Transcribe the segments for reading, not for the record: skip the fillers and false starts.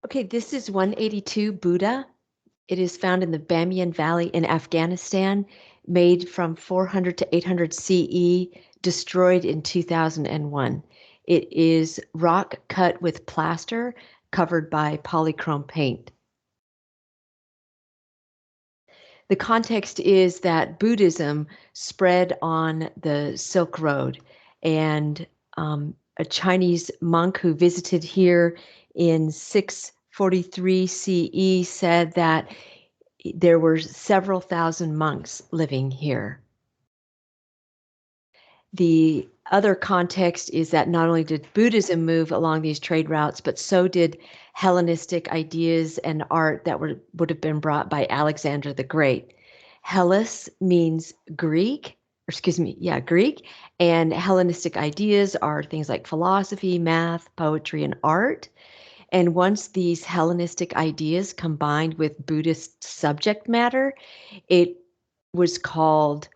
Okay, this is 182 Buddha. It is found in the Bamiyan Valley in Afghanistan, made from 400 to 800 CE, destroyed in 2001. It is rock cut with plaster, covered by polychrome paint. The context is that Buddhism spread on the Silk Road, and a Chinese monk who visited here in 643 CE said that there were several thousand monks living here. The other context is that not only did Buddhism move along these trade routes, but so did Hellenistic ideas and art that would have been brought by Alexander the Great. Hellas means Greek, Greek, and Hellenistic ideas are things like philosophy, math, poetry, and art. And once these Hellenistic ideas combined with Buddhist subject matter, it was called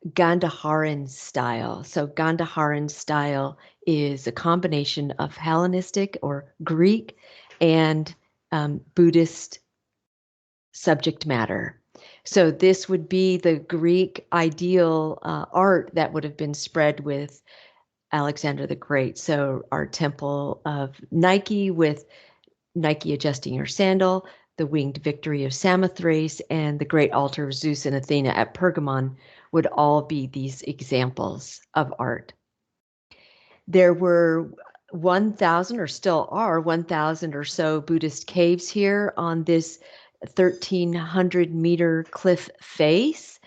Gandharan style. So Gandharan style is a combination of Hellenistic or Greek and Buddhist subject matter. So this would be the Greek ideal art that would have been spread with Alexander the Great. So our temple of Nike with Nike adjusting your sandal, the winged victory of Samothrace, and the great altar of Zeus and Athena at Pergamon would all be these examples of art. There were 1,000 or still are 1,000 or so Buddhist caves here on this 1,300-meter cliff face.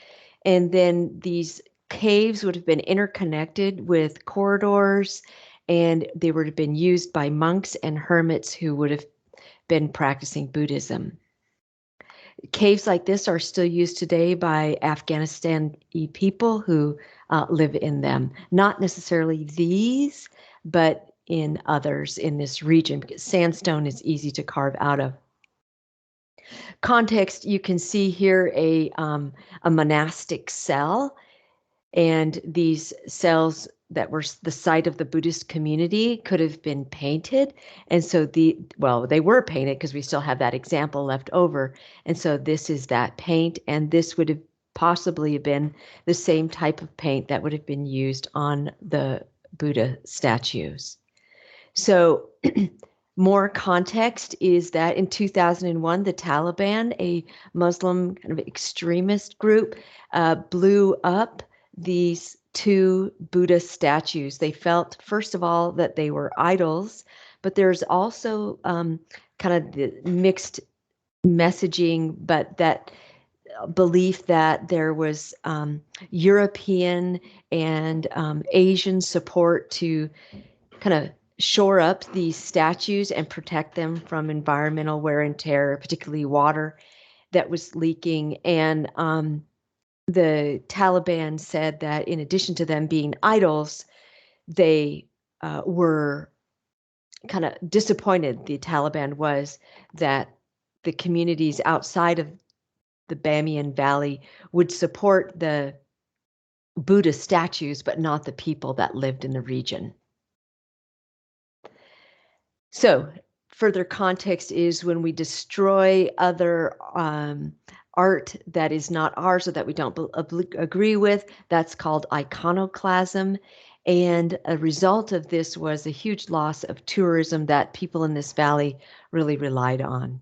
And then these caves would have been interconnected with corridors, and they would have been used by monks and hermits who would have been practicing Buddhism. Caves like this are still used today by Afghanistan people who live in them. Not necessarily these, but in others in this region, because sandstone is easy to carve out of. Context, you can see here a monastic cell, and these cells that were the site of the Buddhist community could have been painted. And so they were painted because we still have that example left over. And so this is that paint, and this would have possibly been the same type of paint that would have been used on the Buddha statues. So more context is that in 2001, the Taliban, a Muslim kind of extremist group, blew up these two Buddha statues. They felt, first of all, that they were idols, but there's also kind of the mixed messaging, but that belief that there was European and Asian support to kind of shore up these statues and protect them from environmental wear and tear, particularly water that was leaking. And the Taliban said that in addition to them being idols, they were kind of disappointed, the Taliban was, that the communities outside of the Bamiyan Valley would support the Buddha statues, but not the people that lived in the region. So further context is when we destroy other art that is not ours or that we don't agree with, that's called iconoclasm. And a result of this was a huge loss of tourism that people in this valley really relied on.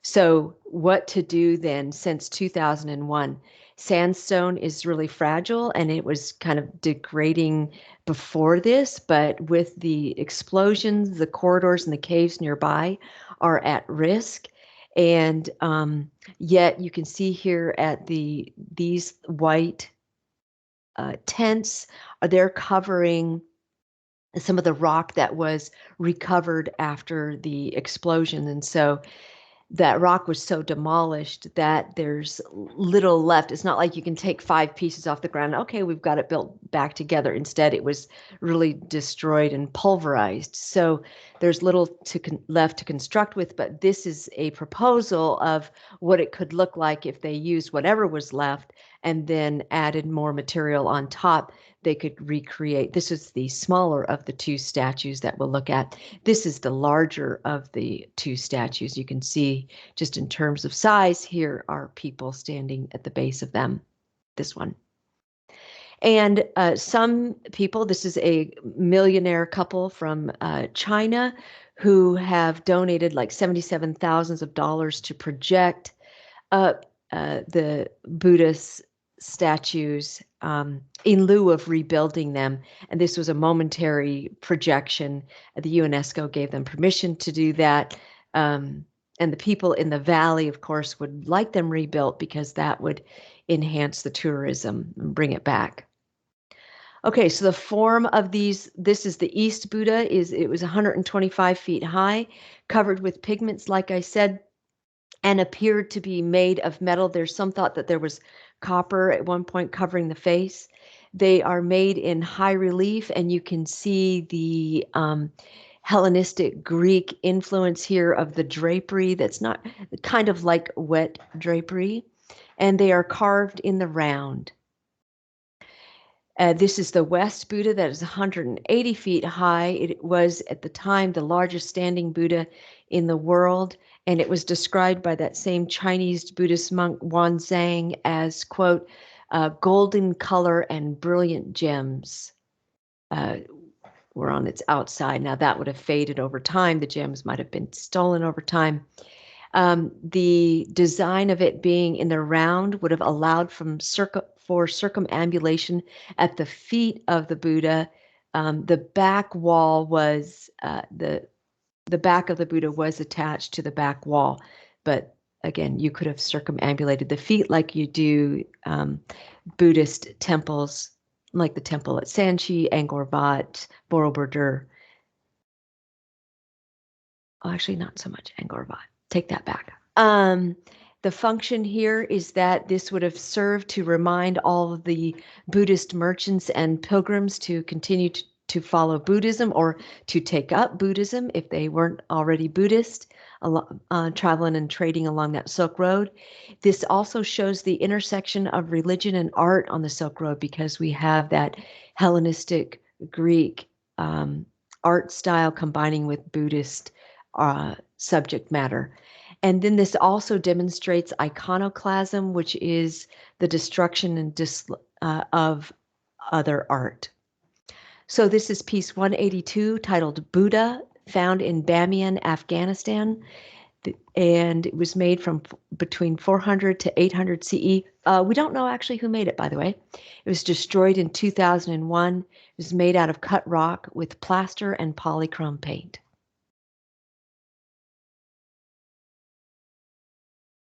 So what to do then since 2001? Sandstone is really fragile, and it was kind of degrading before this, but with the explosions, the corridors and the caves nearby are at risk. And yet you can see here at these white tents, they're covering some of the rock that was recovered after the explosion. And so that rock was so demolished that there's little left. It's not like you can take 5 pieces off the ground. Okay, we've got it built back together. Instead, it was really destroyed and pulverized. So there's little left to construct with, but this is a proposal of what it could look like if they used whatever was left and then added more material on top, they could recreate. This is the smaller of the two statues that we'll look at. This is the larger of the two statues. You can see just in terms of size, here are people standing at the base of them, this one. And some people, this is a millionaire couple from China who have donated like 77 thousands of dollars to project up the Buddhist statues in lieu of rebuilding them. And this was a momentary projection. The UNESCO gave them permission to do that. And the people in the valley, of course, would like them rebuilt because that would enhance the tourism and bring it back. Okay, so the form of these, this is the East Buddha, it was 125 feet high, covered with pigments, like I said, and appeared to be made of metal. There's some thought that there was copper at one point covering the face. They are made in high relief, and you can see the Hellenistic Greek influence here of the drapery that's not kind of like wet drapery, and they are carved in the round. This is the West Buddha that is 180 feet high. It was at the time the largest standing Buddha in the world, and it was described by that same Chinese Buddhist monk Wanzang as, quote, golden color and brilliant gems were on its outside. Now that would have faded over time. The gems might have been stolen over time. The design of it being in the round would have allowed for circumambulation at the feet of the Buddha. The back wall was the back of the Buddha was attached to the back wall, but again, you could have circumambulated the feet like you do Buddhist temples, like the temple at Sanchi, Angkor Wat, Borobudur. Oh, actually, not so much Angkor Wat. Take that back. The function here is that this would have served to remind all of the Buddhist merchants and pilgrims to continue to follow Buddhism or to take up Buddhism if they weren't already Buddhist, traveling and trading along that Silk Road. This also shows the intersection of religion and art on the Silk Road because we have that Hellenistic Greek art style combining with Buddhist subject matter. And then this also demonstrates iconoclasm, which is the destruction and of other art. So this is piece 182 titled Buddha, found in Bamiyan, Afghanistan. And it was made from between 400 to 800 CE. We don't know actually who made it, by the way. It was destroyed in 2001. It was made out of cut rock with plaster and polychrome paint.